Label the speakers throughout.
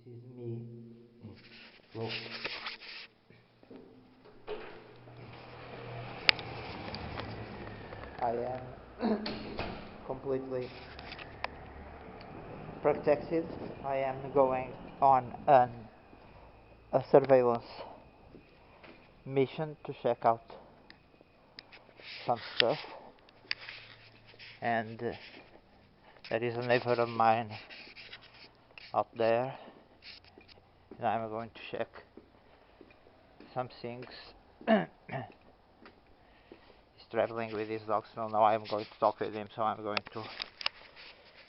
Speaker 1: is me. Look. I am completely protected. I am going on a surveillance mission to check out some stuff, and there is a neighbor of mine out there, and I'm going to check some things. He's traveling with his dog, so now I'm going to talk with him, so I'm going to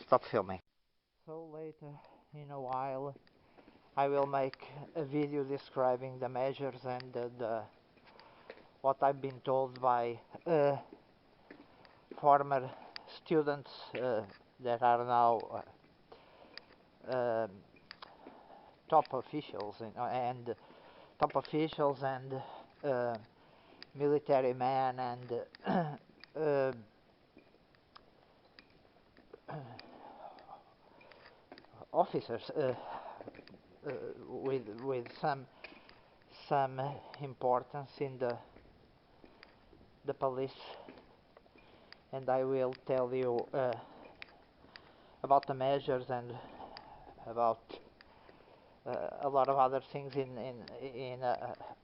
Speaker 1: stop filming. So later, in a while, I will make a video describing the measures and what I've been told by former students that are now top officials and military men and officers with some importance in the police, and I will tell you about the measures and about a lot of other things in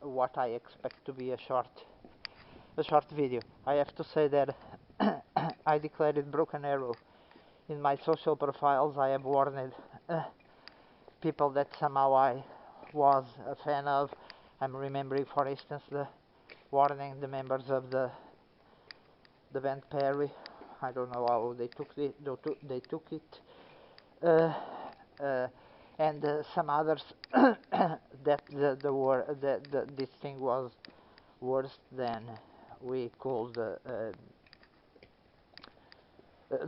Speaker 1: what I expect to be a short video. I have to say that I declared it broken arrow. In my social profiles, I have warned people that somehow I was a fan of. I'm remembering, for instance, the warning the members of the band Perry. I don't know how they took it, and some others that this thing was worse than we could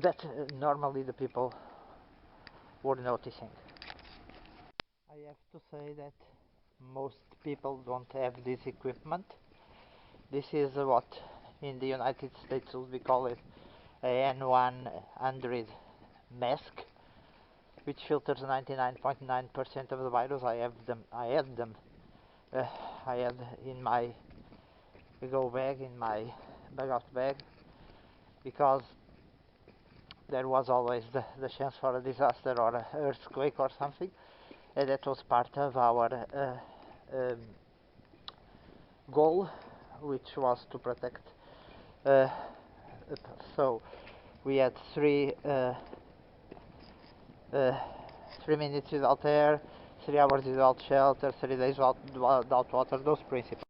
Speaker 1: that normally the people were noticing. I have to say that most people don't have this equipment. This is what in the United States we call it a N100 mask, which filters 99.9% of the virus. I had them I had in my go bag, in my bag out bag, because there was always the chance for a disaster or an earthquake or something, and that was part of our goal, which was to protect. So we had 3 minutes without air, 3 hours without shelter, 3 days without water, those principles.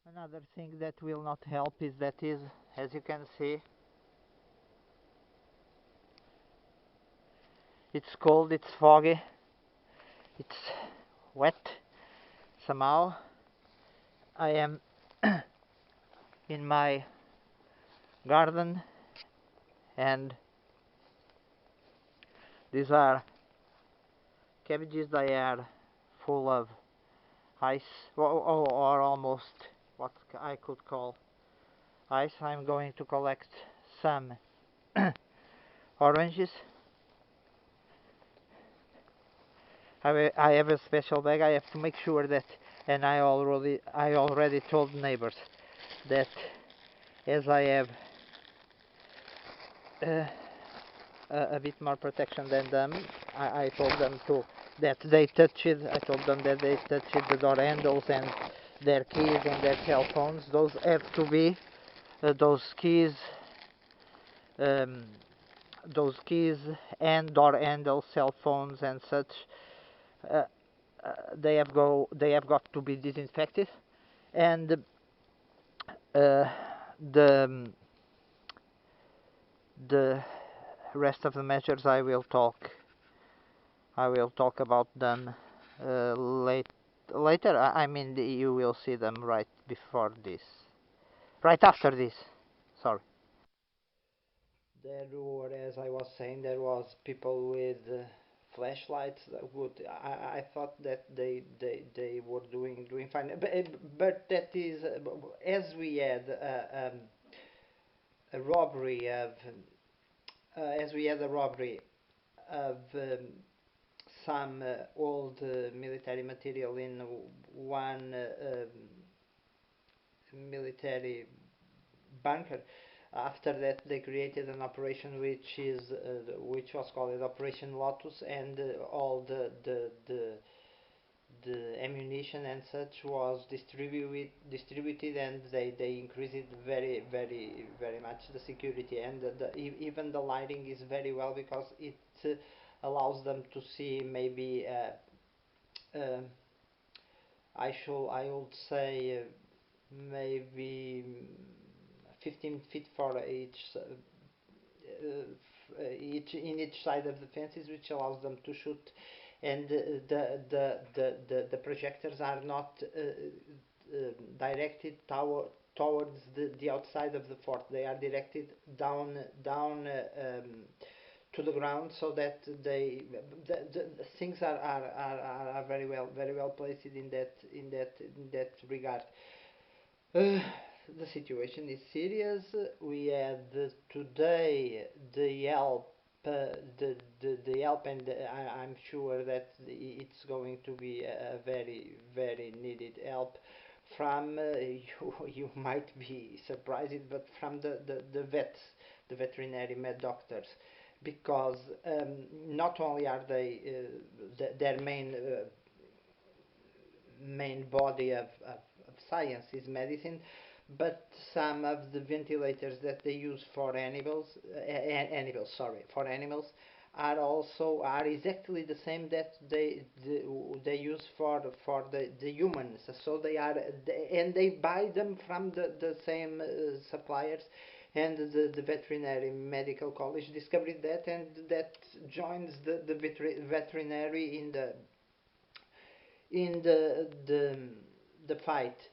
Speaker 1: Another thing that will not help is as you can see, it's cold, it's foggy, it's wet. Somehow I am in my garden, and these are cabbages. They are full of ice, or almost what I could call ice. I'm going to collect some oranges. I have a special bag. I have to make sure that, and I already told neighbors that as I have a bit more protection than them, I told them that they touched. I told them that they touched the door handles and their keys and their cell phones. Those have to be those keys and door handles, cell phones and such. They have got to be disinfected, and the rest of the measures I will talk about them later. I mean, you will see them right after this. Sorry. There were, as I was saying, there was people with flashlights that would. I thought that they were doing fine, but that is as we had a robbery of some old military material in one military bunker. After that, they created an operation which was called Operation Lotus, and all the ammunition and such was distributed, and they increased it very much the security, and even the lighting is very well because it allows them to see maybe uh, I would say maybe 15 feet for each in each side of the fences, which allows them to shoot, and the projectors are not directed towards the outside of the fort. They are directed down to the ground, so that the things are very well placed in that regard. Uh, the situation is serious. We had today the help, the help, and I'm sure that it's going to be a very needed help from you might be surprised, but from the vets, the veterinary med doctors, because not only are they their main body of science is medicine, but some of the ventilators that they use for for animals are exactly the same that they use for the humans. So and they buy them from the same suppliers. And the veterinary medical college discovered that, and that joins the veterinary in the fight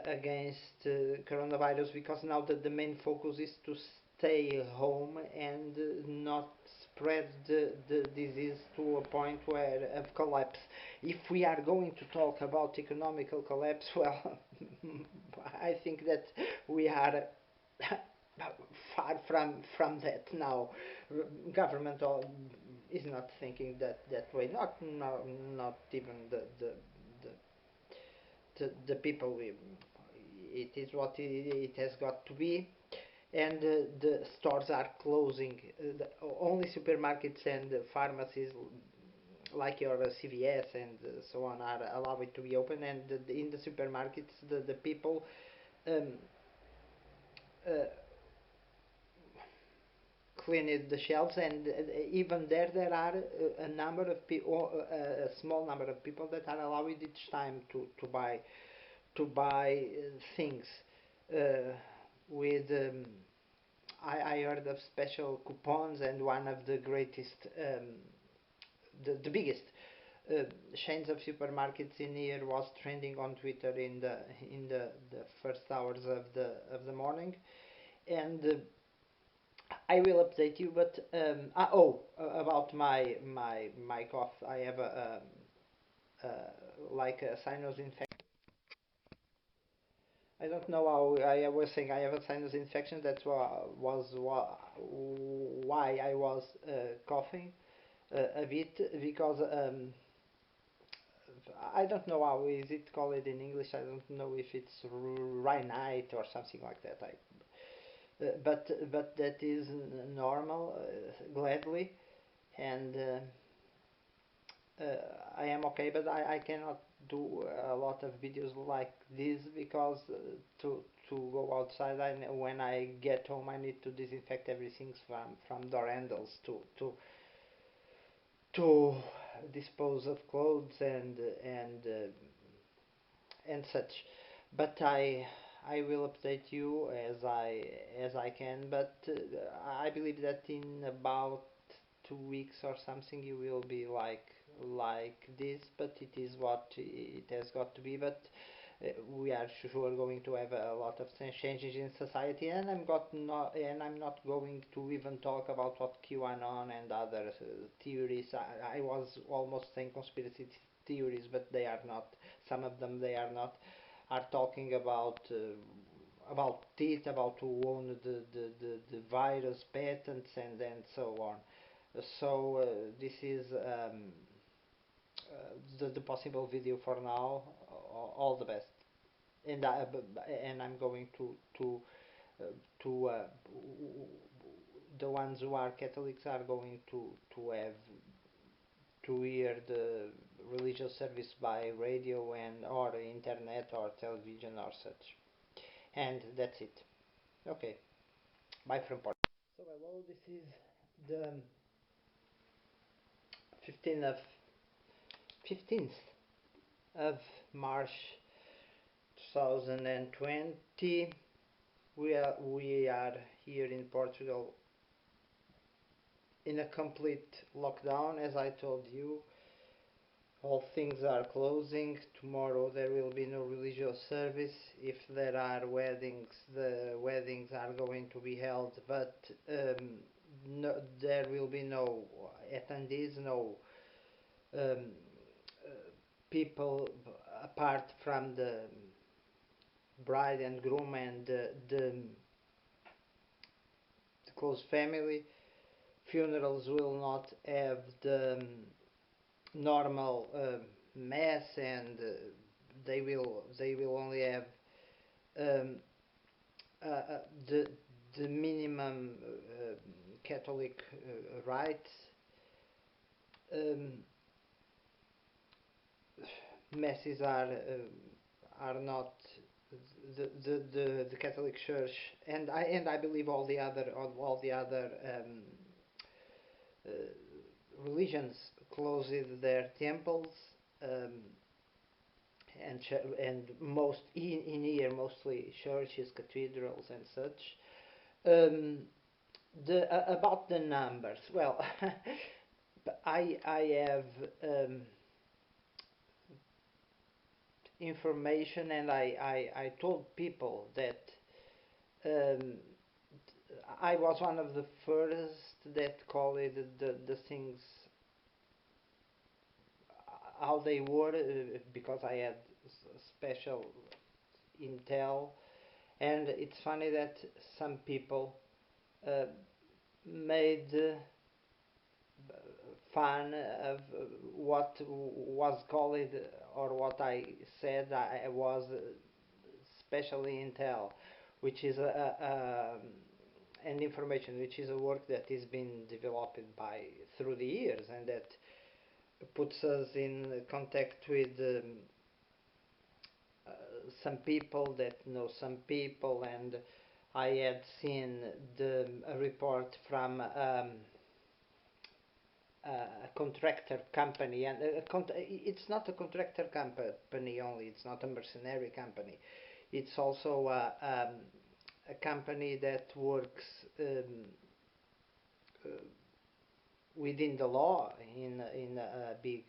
Speaker 1: against coronavirus, because now the main focus is to stay home and not spread the disease to a point where of collapse. If we are going to talk about economical collapse, well, I think that we are far from that now. Government is not thinking that way. Not even the people. It is what it has got to be, and the stores are closing. Only supermarkets and pharmacies like your CVS and so on are allowed to be open, and in the supermarkets the people um, uh, cleaned the shelves, and even there are a number of people, a small number of people that are allowed each time to buy things with I heard of special coupons, and one of the greatest the biggest uh, chains of supermarkets in here was trending on Twitter in the first hours of the morning, and I will update you. But about my cough, I have like a sinus infection. I don't know how. I was saying I have a sinus infection. That's why I was coughing a bit, because I don't know how is it called in English. I don't know if it's rhinite or something like that. But that is normal, gladly, and I am okay. But I cannot do a lot of videos like this, because to go outside, when I get home I need to disinfect everything from door handles to dispose of clothes and such. But I will update you as I can. But I believe that in about 2 weeks or something you will be like this. But it is what it has got to be. But we are sure going to have a lot of changes in society, and I'm not going to even talk about what QAnon and other theories. I was almost saying conspiracy theories, but they are not. Some of them they are not. Are talking about it, about who own the virus patents and so on. So this is the possible video for now. All the best, and and I'm going uh, to the ones who are Catholics are going to have to hear the religious service by radio and or internet or television or such. And that's it. Okay, bye from Portugal. So hello, this is the 15th of 15th of March 2020. We are here in Portugal in a complete lockdown, as I told you. All things are closing. Tomorrow there will be no religious service. If there are weddings, the weddings are going to be held, but no, there will be no attendees, no um, uh, people apart from the bride and groom and the close family. Funerals will not have the normal mass, and they will only have um, the minimum Catholic rites. Um, Masses are not the Catholic Church, and I believe all the other uh, religions closed their temples, um, and most in here mostly churches, cathedrals, and such. Um, about the numbers, well, I have information, and I told people that um, I was one of the first that called it the things how they were, because I had special intel. And it's funny that some people uh, made fun of what was called, or what I said I was specially intel, which is an information, which is a work that is being developed by through the years, and that puts us in contact with uh, some people that know some people. And I had seen a report from a contractor company, and it's not a contractor company only. It's not a mercenary company. It's also a company that works uh, within the law in a big,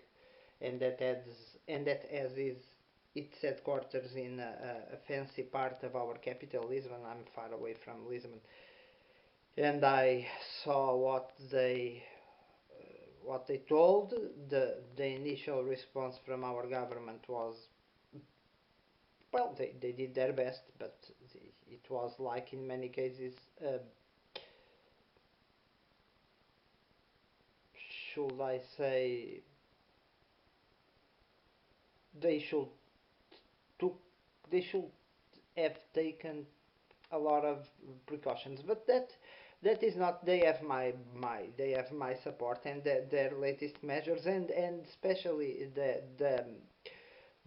Speaker 1: and that has its headquarters in a fancy part of our capital, Lisbon. I'm far away from Lisbon, and I saw what they told. The initial response from our government was, well, they did their best, but it was like in many cases, should I say, they should took they should have taken a lot of precautions. But that is not. They have my support, and their latest measures, and especially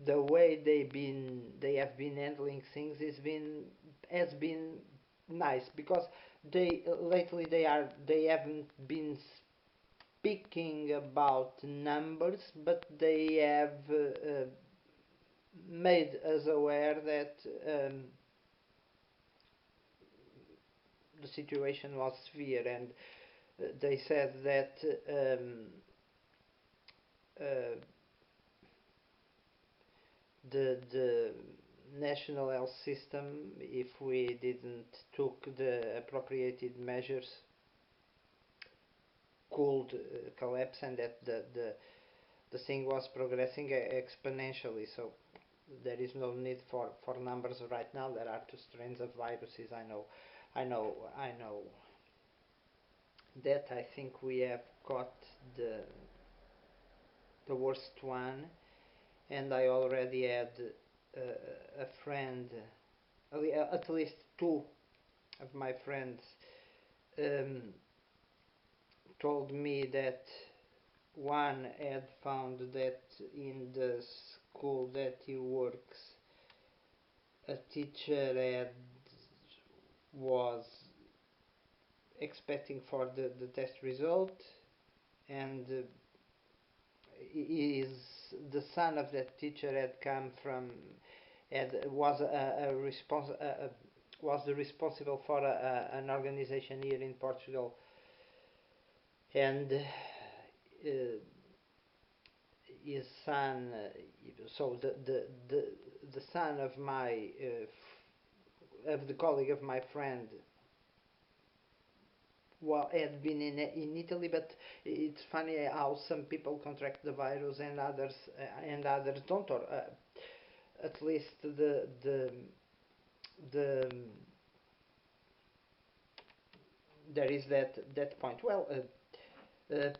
Speaker 1: the way they have been handling things has been nice, because they haven't been speaking about numbers, but they have made us aware that the situation was severe, and they said that uh, the national health system, if we didn't took the appropriated measures, could collapse, and that the thing was progressing exponentially. So there is no need for numbers right now. There are two strains of viruses. I know that. I think we have got the the worst one, and I already had a friend, at least two of my friends, um, told me that one had found that in the school that he works, a teacher was expecting for the test result, and is the son of that teacher had come from, had was was the responsible for an organization here in Portugal, and his son, so the son of my of the colleague of my friend, well, had been in Italy, but it's funny how some people contract the virus and others don't, or at least the there is that point. Well,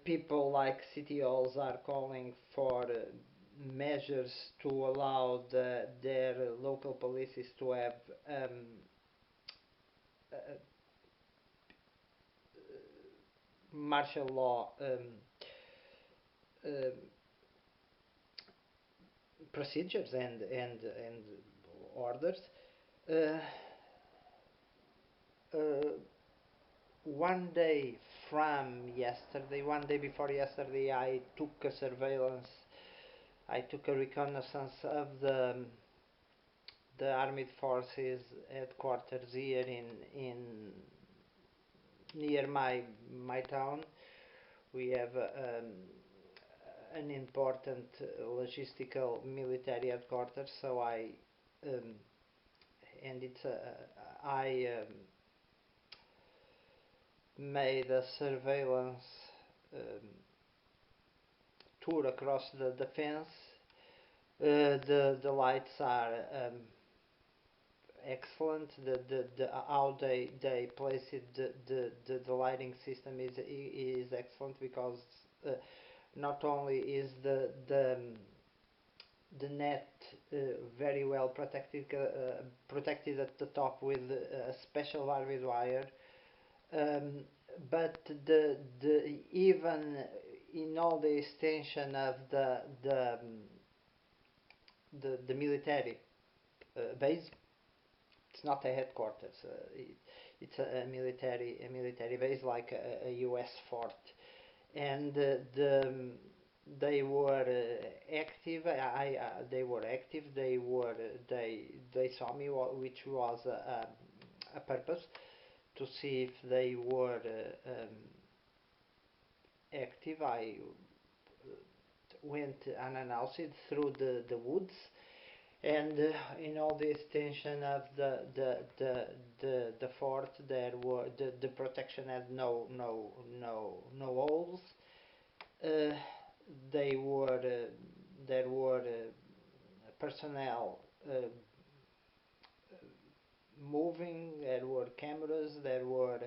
Speaker 1: people like city halls are calling for measures to allow their local policies to have uh, martial law um, procedures and orders. Uh, uh, one day from yesterday, one day before yesterday, I took a surveillance. I took a reconnaissance of the armed forces headquarters here in near my town. We have an important logistical military headquarters, so um, and it's I made a surveillance um, tour across the fence. The lights are excellent. The how they place it, the lighting system is excellent, because uh, not only is the net very well protected at the top with a special barbed wire, um, but the even in all the extension of the military base, it's not a headquarters. It's a military base, like a U.S. fort, and they were active. They were active. They saw me, which was a purpose, to see if they were active. I went unannounced through the woods, and in all the extension of the fort, there were the protection had no holes. Uh, they were there were personnel moving. There were cameras. There were